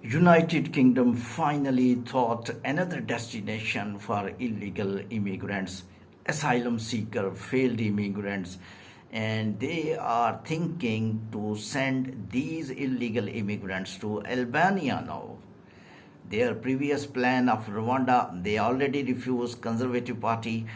United Kingdom finally thought another destination for illegal immigrants, asylum seeker, failed immigrants, and they are thinking to send these illegal immigrants to Albania now. Their previous plan of Rwanda, they already refused. Conservative Party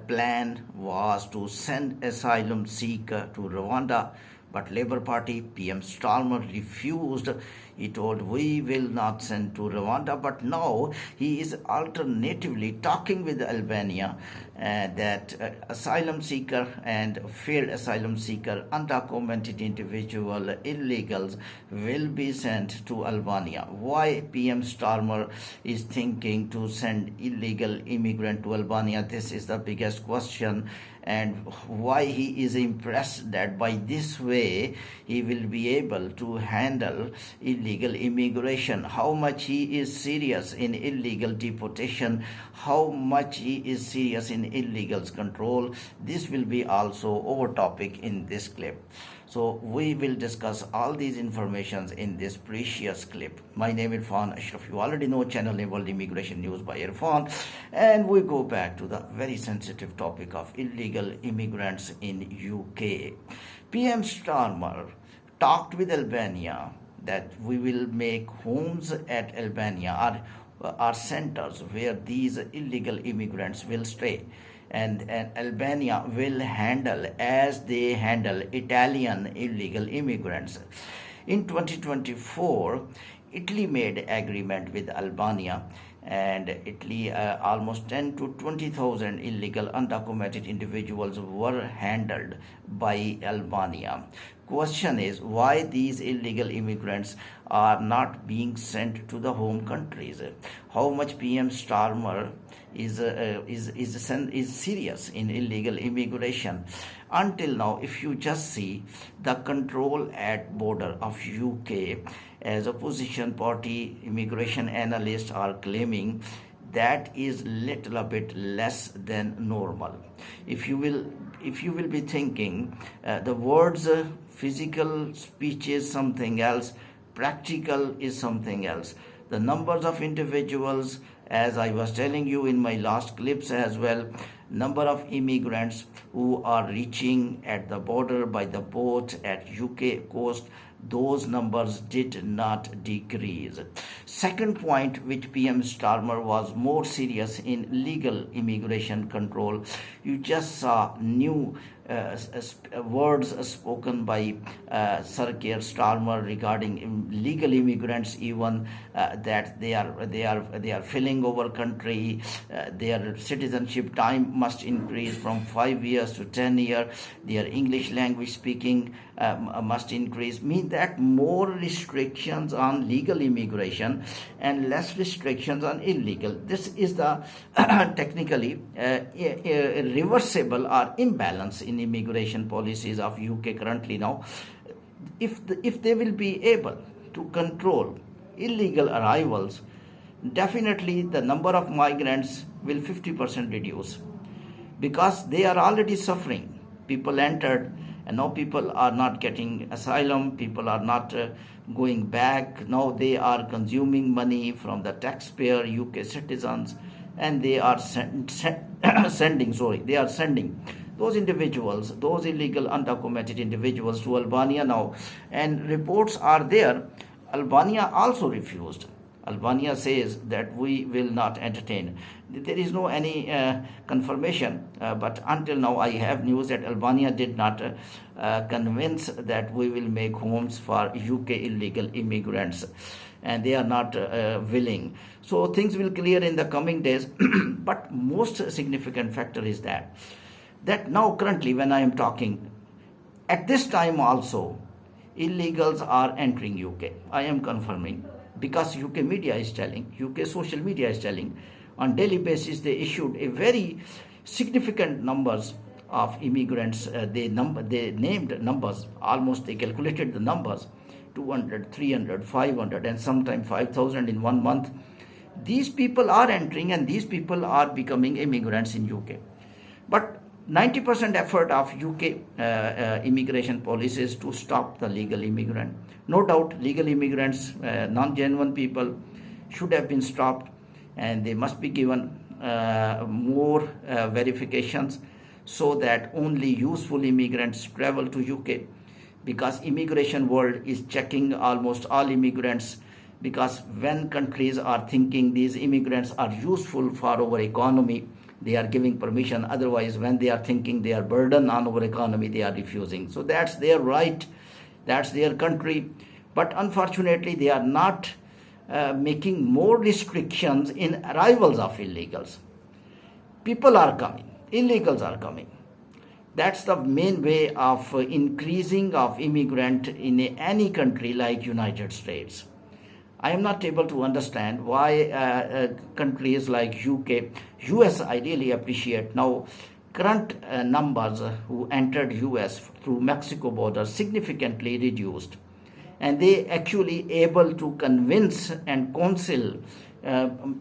plan was to send asylum seeker to Rwanda, but Labour Party PM Starmer refused. He told we will not send to Rwanda, but now he is alternatively talking with Albania that asylum seeker and failed asylum seeker, undocumented individual, illegals will be sent to Albania. Why PM Starmer is thinking to send illegal immigrant to Albania? This is the biggest question, and why he is impressed that by this way he will be able to handle illegal immigration, how much he is serious in illegal deportation, how much he is serious in illegals control. This will be also our topic in this clip. So we will discuss all these informations in this precious clip. My name is Irfan Ashraf. You already know channel name World Immigration News by Irfan. And we go back to the very sensitive topic of illegal immigrants in UK. PM Starmer talked with Albania that we will make homes at Albania are centers where these illegal immigrants will stay. And Albania will handle as they handle Italian illegal immigrants. In 2024, Italy made agreement with Albania, and Italy almost 10 to 20,000 illegal undocumented individuals were handled by Albania. Question is why these illegal immigrants are not being sent to the home countries. How much PM Starmer is serious in illegal immigration? Until now, if you just see the control at border of UK, as opposition party immigration analysts are claiming, that is little bit less than normal. If you will be thinking the words physical speech is something else, practical is something else. The numbers of individuals, as I was telling you in my last clips as well, number of immigrants who are reaching at the border by the boat at UK coast, those numbers did not decrease. Second point, which PM Starmer was more serious in legal immigration control, you just saw new words spoken by Sir Keir Starmer regarding legal immigrants, even that they are filling our country. Their citizenship time must increase from 5 years to 10 years. Their English language speaking must increase. Mean that more restrictions on legal immigration and less restrictions on illegal. This is the technically reversible or imbalance in immigration policies of UK currently now. If they will be able to control illegal arrivals, definitely the number of migrants will 50% reduce, because they are already suffering. People entered and now people are not getting asylum, people are not going back. Now they are consuming money from the taxpayer UK citizens, and they are sending those individuals, those illegal undocumented individuals to Albania now. And reports are there, Albania also refused. Albania says that we will not entertain. There is no any confirmation, but until now I have news that Albania did not convince that we will make homes for UK illegal immigrants, and they are not willing. So things will clear in the coming days. But most significant factor is that now currently when I am talking, at this time also, illegals are entering UK. I am confirming, because UK media is telling, UK social media is telling, on daily basis they issued a very significant numbers of immigrants. They named numbers, almost they calculated the numbers, 200, 300, 500, and sometimes 5,000 in 1 month. These people are entering and these people are becoming immigrants in UK. But 90% effort of UK immigration policies to stop the legal immigrant. No doubt, legal immigrants, non-genuine people, should have been stopped, and they must be given more verifications so that only useful immigrants travel to UK, because immigration world is checking almost all immigrants, because when countries are thinking these immigrants are useful for our economy, they are giving permission. Otherwise, when they are thinking they are burden on our economy, they are refusing. So that's their right, that's their country. But unfortunately, they are not making more restrictions in arrivals of illegals. People are coming, illegals are coming. That's the main way of increasing of immigrant in any country like United States. I am not able to understand why countries like UK, US I really appreciate. Now, current numbers who entered US through Mexico border significantly reduced. And they actually able to convince and counsel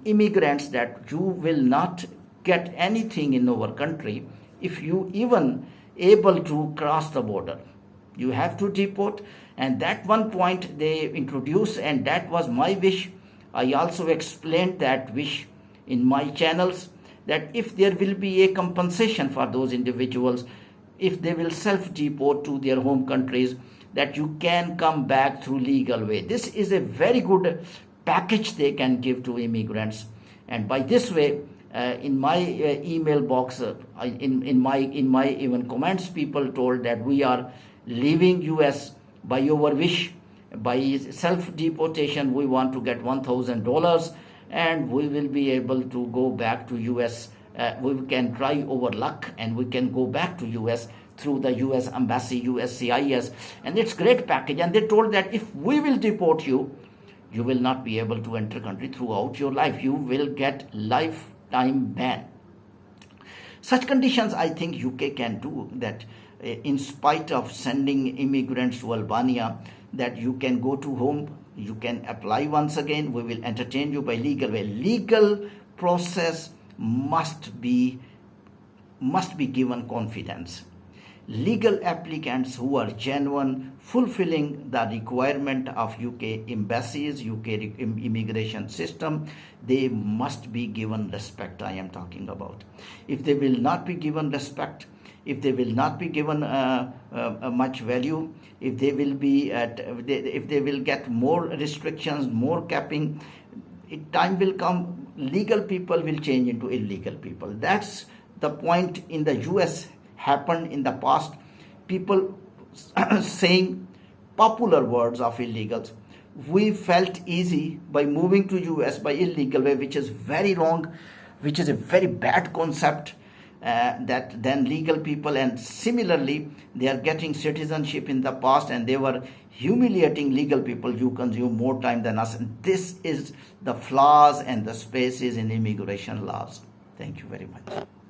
immigrants that you will not get anything in our country if you even able to cross the border. You have to deport. And that one point they introduced, and that was my wish. I also explained that wish in my channels, that if there will be a compensation for those individuals, if they will self-deport to their home countries, that you can come back through legal way. This is a very good package they can give to immigrants. And by this way, in my email box, in my even comments, people told that we are leaving US by your wish, by self-deportation. We want to get $1,000 and we will be able to go back to US. We can try our luck and we can go back to US through the US Embassy, USCIS, and it's great package. And they told that if we will deport you, you will not be able to enter country throughout your life. You will get lifetime ban. Such conditions I think UK can do, that in spite of sending immigrants to Albania, that you can go to home, you can apply once again, we will entertain you by legal way. Legal process must be given confidence. Legal applicants who are genuine, fulfilling the requirement of UK embassies, UK immigration system, they must be given respect. I am talking about. If they will not be given respect, if they will not be given much value, if they will be if they will get more restrictions, more capping, time will come, legal people will change into illegal people. That's the point in the US happened in the past. People saying popular words of illegals. We felt easy by moving to US by illegal way, which is very wrong, which is a very bad concept. That then legal people, and similarly they are getting citizenship in the past and they were humiliating legal people. You consume more time than us, and this is the flaws and the spaces in immigration laws. Thank you very much.